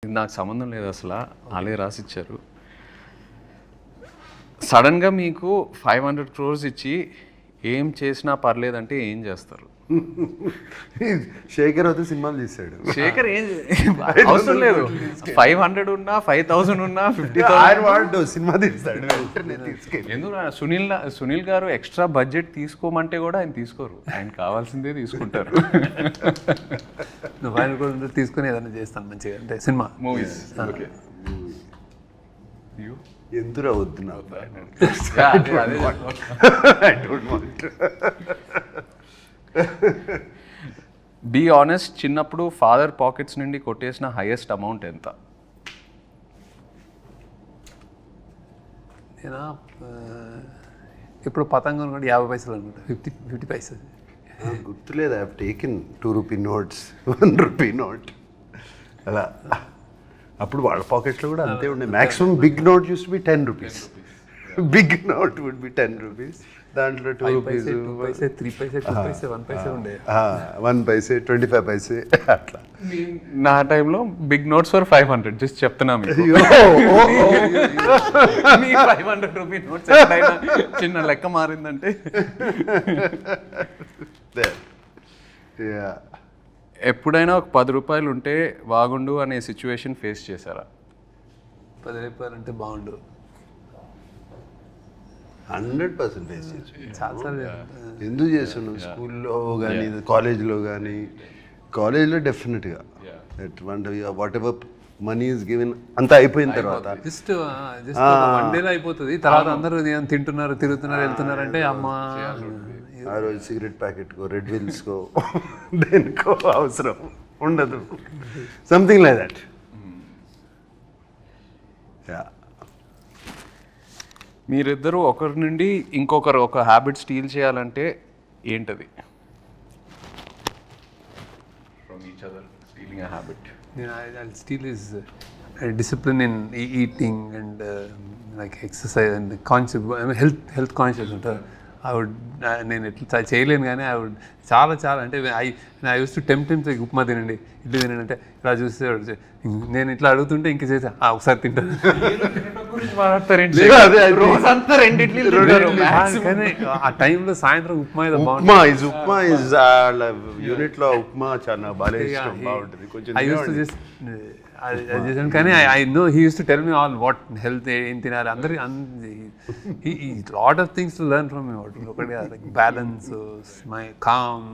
ఇది నాకు సంబంధం లేదు అసలు. వాళ్ళే రాసిచ్చారు. సడన్గా మీకు 500 crores ఇచ్చి ఏం చేసినా పర్లేదంటే ఏం చేస్తారు? శేఖర్ అయితే సినిమాలు చేశాడు. శేఖర్ ఏం అవసరం లేదు. 500 ఉన్నా 5000 ఉన్నా 50,000 సినిమా తీస్తాడు. ఎందుకు సునీల్ గారు ఎక్స్ట్రా బడ్జెట్ తీసుకోమంటే కూడా ఆయన తీసుకోరు. ఆయన కావాల్సిందే తీసుకుంటారు. ఆయన కూడా తీసుకుని ఏదైనా చేస్తాను మంచిగా, అంటే సినిమా మూవీస్. ఎందురా వద్దు నాకు. బీ ఆనెస్ట్, చిన్నప్పుడు ఫాదర్ పాకెట్స్ నుండి కొట్టేసిన హైయెస్ట్ అమౌంట్ ఎంత? నేను ఇప్పుడు పతంగం కూడా 50 పైసలు అనుకుంటా, 50 పైసలు గుర్తులేదు. I have taken 2 rupee notes, 1 rupee note అలా. అప్పుడు వాళ్ళ పాకెట్స్లో కూడా అంతే ఉండే. Maximum big note used to be 10 rupees. Big note would be 10 rupees. దాంట్లో 2 రూపీస్, 2 పైసే, 3 పైసే, 2 పైసే, 1 పైసే ఉండే. 1 పైసే, 25 పైసే అట్లా. నా టైంలో బిగ్ నోట్స్ ఫర్ 500. జస్ట్ చెప్తున్నా మీకు. 500 రూపీ నోట్స్ చిన్న లెక్క మారిందంటే. ఎప్పుడైనా ఒక 10 రూపాయలు ఉంటే బాగుండు అనే సిచ్యువేషన్ ఫేస్ చేశారా? 10 రూపాయలు అంటే బాగుండు. 100% ఫేస్ చేసి. చాలాసార్లు ఎందుకు చేస్తున్నావు? స్కూల్లో కానీ, కాలేజ్లో కానీ. కాలేజ్లో డెఫినెట్గా what ever money is given అంతా అయిపోయిన తర్వాత జస్ట్ 1 డేలో అయిపోతుంది. తర్వాత అందరూ తింటున్నారు, తిరుగుతున్నారు, వెళ్తున్నారు అంటే అమ్మా ఆ రోజు సిగరెట్ ప్యాకెట్కో, రెడ్ విల్స్కో, దేనికో అవసరం ఉండదు. Something like that. మీరిద్దరూ ఒకరి నుండి ఇంకొకరు ఒక హ్యాబిట్ స్టీల్ చేయాలంటే ఏంటది? From each other stealing a habit. Steel is discipline in eating and like exercise and conscious, health conscious ఉంటారు. నేను ఎట్లా చేయలేను కానీ చాలా అంటే I use to tempt upma తినండి, ఇడ్లీ తినండి అంటే ఇలా చూస్తే నేను ఇట్లా అడుగుతుంటే ఇంక చేసా ఒకసారి తింటాను. కానీ ఆ టైంలో సాయంత్రం ఉప్మా యూనిట్లో ఉప్మా చాలా బాగా ఇష్టం, బాగుంటుంది కొంచెం. కానీ I know he used to tell me all what health ఏం తినాలి, అందరి lot of things to learn from me. ఒకటి like balance, my calm.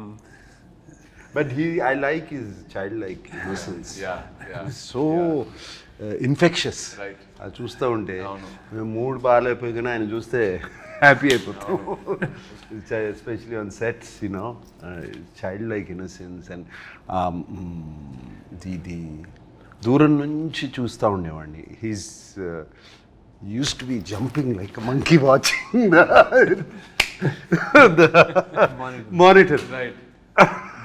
But I like his childlike innocence. So infectious. Right. అది చూస్తూ ఉంటే మూడ్ బాగాలేకపోయినా ఆయన చూస్తే happy అయిపోతాం. Especially on sets, you know, child-like innocence. And the దూరం నుంచి చూస్తూ ఉండేవాడిని. He's use to B jumping like monkey watching the monitor. Right.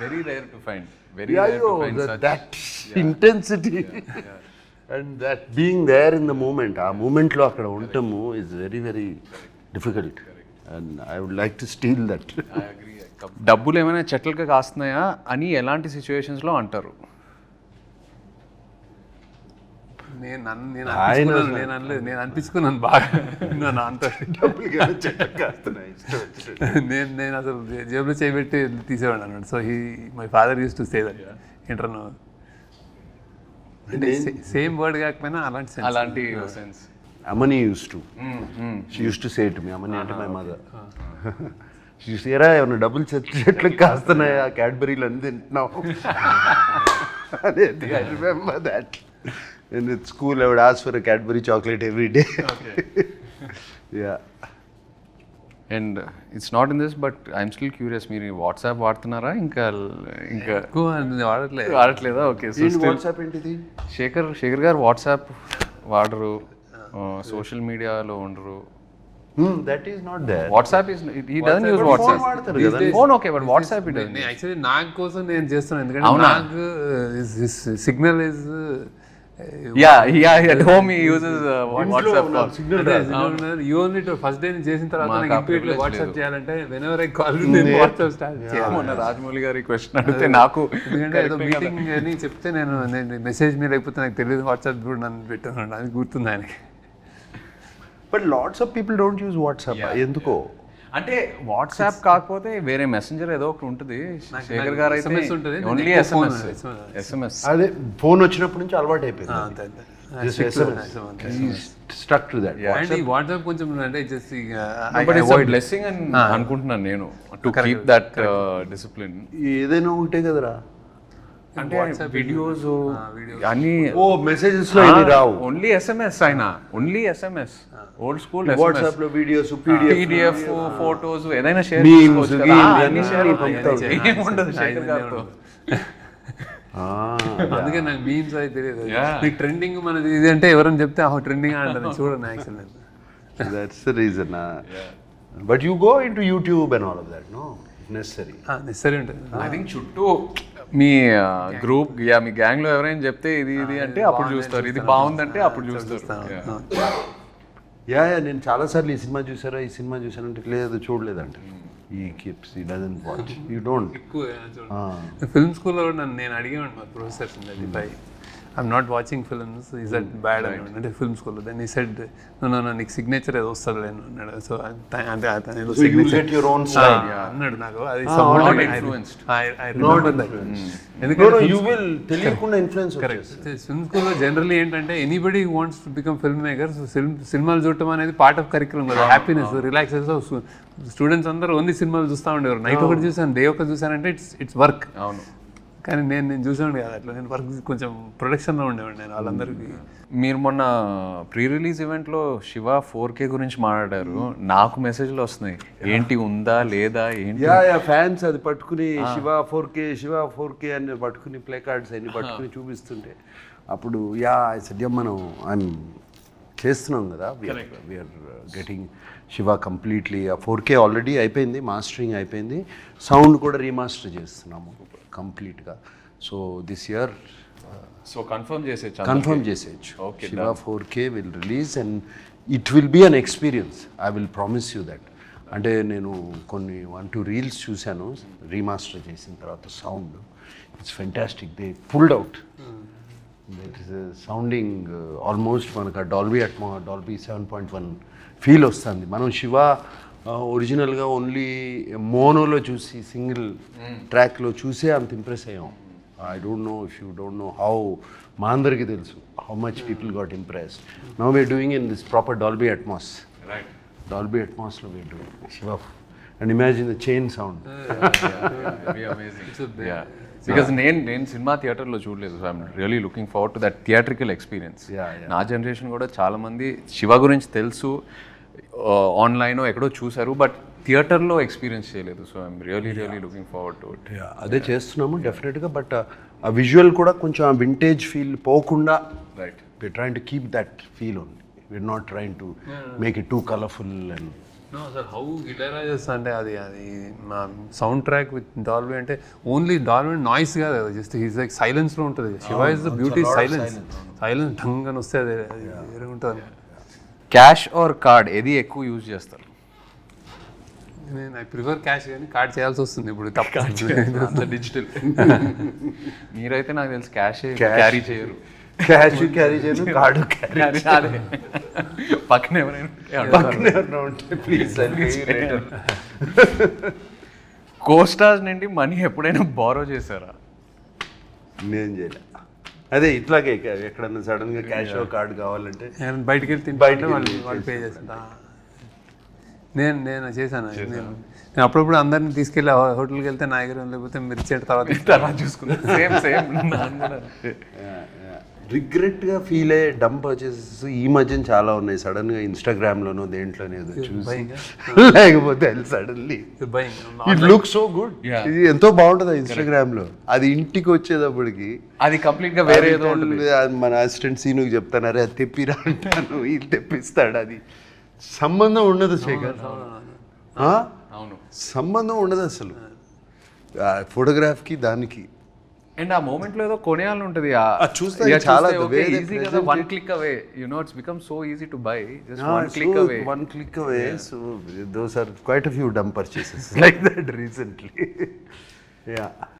Very rare to find. Very rare to find such. That intensity and that being there in the moment. ఆ మూమెంట్లో అక్కడ ఉండటము is very very difficult. And I would like to steal that. I agree. డబ్బులు ఏమైనా చెట్లుగా కాస్తున్నాయా అని ఎలాంటి సిచ్యువేషన్స్లో అంటారు? నేను అనిపించుకున్నాను బాగా. నేను అసలు జేబులో చేయబెట్టి తీసేవాడు అన్నాడు. So my father used to say that. ఏంటను అంటే సేమ్ వర్డ్ కాకపోయినా అలాంటి sense. Amani used to. She used to say to me, Amani అంటే my mother. She used to say, ఏమన్నా డబ్బులు చెట్లు కాస్తున్నాయా, క్యాడ్బరీలు అన్ని తింటున్నావు అనేది. I remember that. And at school, I would ask for a Cadbury chocolate every day. Okay. Yeah. And it's not in this, but I'm still curious. మీరు WhatsApp వాడుతున్నారా? ఇంకా వాడట్లేదా? Okay. So WhatsApp ఏంటిది? శేఖర్ గారు వాట్సాప్ వాడరు, social మీడియాలో ఉండరు. That is not there. WhatsApp is he doesn't use WhatsApp. Phone okay, but WhatsApp he doesn't. Actually నాకు కోసం నేను చేస్తున్నాను, ఎందుకంటే నాకు signal is at home he uses WhatsApp call. You only first day చేసిన తర్వాత మాకు నాకు ఆ ఇప్పటిలో privilege వాట్సాప్ లేదు. చేయాలంటే whenever I call WhatsApp start చేయాలి. మొన్న రాజమౌళి గారి క్వశ్చన్ అడిగితే నాకు ఎందుకంటే ఏదో మీటింగ్ అని చెప్తే నేను మెసేజ్ మీద లేకపోతే నాకు తెలియదు వాట్సాప్ కూడా నన్ను పెట్టాను, అది గుర్తుంది ఆయనకి. But lots of people don't use WhatsApp. ఎందుకో అంటే వాట్సాప్ కాకపోతే వేరే మెసెంజర్ ఏదో ఒకటి ఉంటుంది. శేఖర్ గారు అయితే SMS ఉంటుంది, ఓన్లీ ఎక్కువ phone SMS. అదే ఫోన్ వచ్చినప్పటి నుంచి అలవాటు అయిపోయింది. అంతే అంతే. Stuck to that. అండ్ ఈ వాట్సాప్ కొంచెం అంటే జస్ట్ బట్ ఇట్స్ బ్లెస్సింగ్ అని అనుకుంటున్నాను నేను, టు కీప్ దట్ డిసిప్లిన్. ఏదైనా ఒకటే కదరా. అంటే వీడియోస్ అన్ని ఓ మెసేజెస్ లో ఇవి రావు. ఓన్లీ SMS ఆయన, only SMS. Old school WhatsApp లో వీడియోస్, PDF, ఫోటోస్ ఏదైనా షేర్ Memes, చేసుకోవచ్చు కదా. memes, అన్ని షేర్ అన్ని అవుతాయి. పంపుతారు. ఏముండదు శేఖర్ గారితో. అందుకే నాకు మీమ్స్ అయితే తెలియదు. Yeah. మీకు ట్రెండింగ్ మనది ఇది అంటే ఎవరైనా చెప్తే ట్రెండింగ్ అంటారు, చూడండి actual. That's the reason. But you go into YouTube and all of that, no? Necessary. Necessary ఉంటుంది. ఐ థింక్ చుట్టూ మీ గ్రూప్ మీ గ్యాంగ్ లో ఎవరైనా చెప్తే ఇది అంటే అప్పుడు చూస్తారు, ఇది బాగుందంటే అప్పుడు చూస్తారు. యా నేను చాలాసార్లు ఈ సినిమా చూసారా, ఈ సినిమా చూసానంటే లేదు చూడలేదంటే ఈ కీప్స్ ఈ doesn't watch, you don't. Film స్కూల్లో కూడా నేను అడిగేవాడు మా professors I'm not watching films, is that bad అని అంటే ఫిల్మ్ స్కూల్లో. దెన్ ఈ సెడ్ నో నీకు సిగ్నేచర్ ఏదో వస్తుంది లేను అన్నాడు. సో అంటే your own style. అన్నాడు నాకు. అది You will తెలియకుండా ఇన్ఫ్లుయెన్స్. ఫిల్మ్ స్కూల్లో జనరల్లీ ఏంటంటే anybody wants to become film maker. So సినిమాలు చూడటం అనేది పార్ట్ ఆఫ్ కరికులం కదా, హ్యాపీనెస్, రిలాక్సెస్. స్టూడెంట్స్ అందరూ ఓన్లీ సినిమాలు చూస్తూ ఉండేవారు. నైట్ ఒకటి చూసాను, డే ఒకటి చూసానంటే ఇట్స్ వర్క్. అవును. కానీ నేను చూసాను కదా అట్లా, నేను వర్క్ కొంచెం ప్రొడక్షన్లో ఉండేవాడిని నేను వాళ్ళందరికీ. మీరు మొన్న ప్రీ రిలీజ్ ఈవెంట్లో శివ 4K గురించి మాట్లాడారు. నాకు మెసేజ్లు వస్తున్నాయి, ఏంటి ఉందా లేదా ఏంటి. ఫ్యాన్స్ అది పట్టుకుని శివ 4K అని పట్టుకుని ప్లే కార్డ్స్ అన్ని పట్టుకుని చూపిస్తుంటే అప్పుడు సద్యం మనం చేస్తున్నాం కదా, వీఆర్ గెటింగ్ శివ కంప్లీట్లీ. ఆ 4K ఆల్రెడీ అయిపోయింది, మాస్టరింగ్ అయిపోయింది, సౌండ్ కూడా రీమాస్టర్ చేస్తున్నాము కంప్లీట్గా. సో దిస్ ఇయర్ కన్ఫర్మ్ చేసేయచ్చు. Shiva 4K will release and it will be an experience. I will promise you that. అంటే నేను కొన్ని 1-2 రీల్స్ చూశాను రీమాస్టర్ చేసిన తర్వాత. Sound it's fantastic. They pulled out. That is sounding almost మనకు డాల్బీ 7.1 ఫీల్ వస్తుంది. మనం శివ ఒరిజినల్గా ఓన్లీ మోనోలో చూసి సింగిల్ ట్రాక్లో చూసే అంత ఇంప్రెస్ అయ్యాం. I don't know if you don't know how, మా అందరికీ తెలుసు how much people got impressed. Now we're doing in this proper Dolby Atmos. Dolby అట్మాస్లో we're doing Shiva. And imagine the chain sound. Because నేను cinema థియేటర్లో చూడలేదు. So I'm really looking forward to that theatrical experience. నా generation కూడా చాలామంది శివ గురించి తెలుసు, online ఎక్కడో చూసారు, బట్ థియేటర్లో ఎక్స్పీరియన్స్ చేయలేదు. So I'm really looking forward to it. అదే చేస్తున్నాము డెఫినెట్గా. బట్ ఆ విజువల్ కూడా కొంచెం ఆ వింటేజ్ ఫీల్ పోకుండా right we're trying to keep that feel only. We're not trying to make it too colourful. And no sir, how Ilaiyaraaja అంటే అది మా సౌండ్ ట్రాక్ విత్ డాల్బీ అంటే ఓన్లీ డాల్బీ నాయిస్ కాదు కదా, జస్ట్ హీస్ లైక్ సైలెన్స్లో ఉంటుంది. Shiva is the beauty silence ఢంగ్ అని వస్తే అది వేరే ఉంటుంది. క్యాష్ ఆర్ కార్డ్ ఏది ఎక్కువ యూజ్ చేస్తారు? నేను ఐ ప్రిఫర్ క్యాష్, కానీ కార్డ్ చేయాల్సి వస్తుంది ఇప్పుడు తప్ప. డిజిటల్. మీరైతే నాకు తెలుసు క్యాష్ క్యారీ చేయరు. క్యాష్ క్యారీ చేయను, కార్డు క్యారీ. పక్కన ఎవరైనా ప్లీజ్. కోస్టార్స్ నుండి మనీ ఎప్పుడైనా బారో చేశారా? నేను చేయలే. అదే ఇట్లాగే ఎక్కడన్నా సడన్ గా క్యాష్ కార్డు కావాలంటే బయటికి వెళ్ళి తింటే వాళ్ళు పే చేస్తా. నేను చేశాను. నేను అప్పుడప్పుడు అందరిని తీసుకెళ్ళి హోటల్కి వెళ్తే నా దగ్గర లేకపోతే మీరు ఇచ్చేట తర్వాత చూసుకున్నాను. Same same. రిగ్రెట్గా ఫీల్ అయ్యే డంప్ పర్చేసెస్ ఈ మధ్యన చాలా ఉన్నాయి. సడన్గా ఇన్స్టాగ్రామ్లోనో దేంట్లోనే చూసి, లేకపోతే suddenly it look so good, ఇది ఎంతో బాగుంటుంది ఇన్స్టాగ్రామ్లో. అది ఇంటికి వచ్చేటప్పటికి అది కంప్లీట్గా వేరే ఏదో ఉంటుంది. మన అసిస్టెంట్ సీనుకి చెప్తాను, అరే అది తెప్పిరా అంటాను, ఇది తెప్పిస్తాడు. అది సంబంధం ఉండదు శేఖర్, అవును సంబంధం ఉండదు అసలు ఫోటోగ్రాఫ్కి దానికి. అండ్ ఆ మూమెంట్ లో ఏదో కొనేయాలని ఉంటుంది చూస్తే చాలా the way they ఈజీ కదా present one it. Click away it's become so easy to buy just one click away One click away. So those are quite a few dumb purchases like that recently. Yeah.